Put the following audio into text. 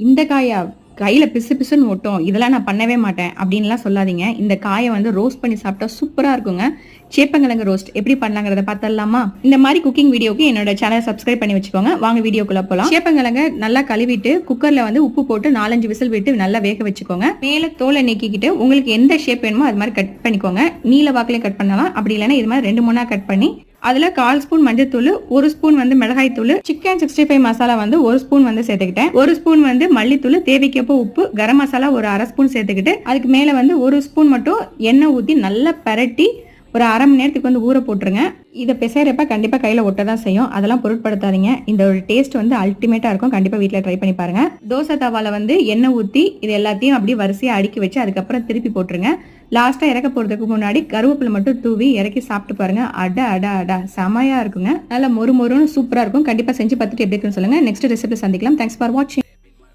இந்த காயா கையில பிசு பிசுன்னு ஒட்டும், இதெல்லாம் நான் பண்ணவே மாட்டேன் அப்படின்லாம் சொல்லாதீங்க. இந்த காயை வந்து ரோஸ்ட் பண்ணி சாப்பிட்டா சூப்பரா இருக்குங்க. சேப்பங்கிழங்கு ரோஸ்ட் எப்படி பண்ணலாங்கிறத பார்த்தரலாமா? இந்த மாதிரி குக்கிங் வீடியோக்கு என்னோட சேனலை சப்ஸ்கிரைப் பண்ணி வச்சுக்கோங்க. வாங்க வீடியோக்குள்ள போலாம். சேப்பங்கிழங்க நல்லா கழுவிட்டு குக்கர்ல வந்து உப்பு போட்டு 4-5 விசில் விட்டு நல்லா வேக வச்சுக்கோங்க. மேல தோலை நீக்கிக்கிட்டு உங்களுக்கு எந்த ஷேப் வேணுமோ அது மாதிரி கட் பண்ணிக்கோங்க. நீல வாக்குலயும் கட் பண்ணலாம், அப்படி இல்லைன்னா இது மாதிரி 2-3 கட் பண்ணி அதுல 1/4 ஸ்பூன் மஞ்சத்தூள், 1 ஸ்பூன் வந்து மிளகாய் தூள், சிக்கன் 65 மசாலா வந்து 1 ஸ்பூன் வந்து சேர்த்துக்கிட்டேன். 1 ஸ்பூன் வந்து மல்லித்தூள், தேவைக்கப்போ உப்பு, கரம் மசாலா ஒரு 1/2 ஸ்பூன் சேர்த்துக்கிட்டு அதுக்கு மேல வந்து 1 ஸ்பூன் மட்டும் எண்ணெய் ஊத்தி நல்லா பரட்டி ஒரு 1/2 மணி நேரத்துக்கு வந்து ஊற போட்டுருங்க. இதை பிசைறப்ப கண்டிப்பா கையில ஒட்ட தான் செய்யும், அதெல்லாம் பொருட்படுத்தாதீங்க. இந்த ஒரு டேஸ்ட் வந்து அல்டிமேட்டா இருக்கும். கண்டிப்பா வீட்டுல ட்ரை பண்ணி பாருங்க. தோசை தவால வந்து எண்ணெய் ஊத்தி இது எல்லாத்தையும் அப்படியே வரிசையா அடுக்கி வச்சு அதுக்கப்புறம் திருப்பி போட்டுருங்க. லாஸ்டா இறக்க போறதுக்கு முன்னாடி கருவேப்பிலை மட்டும் தூவி இறக்கி சாப்பிட்டு பாருங்க. அட அட அட செமையா இருக்குங்க. நல்லா மொறு மொறுன்னு சூப்பரா இருக்கும். கண்டிப்பா செஞ்சு பார்த்துட்டு எப்படி இருக்குன்னு சொல்லுங்க. நெக்ஸ்ட் ரெசிபி சந்திக்கலாம். தேங்க்ஸ் ஃபார் வாட்சிங்.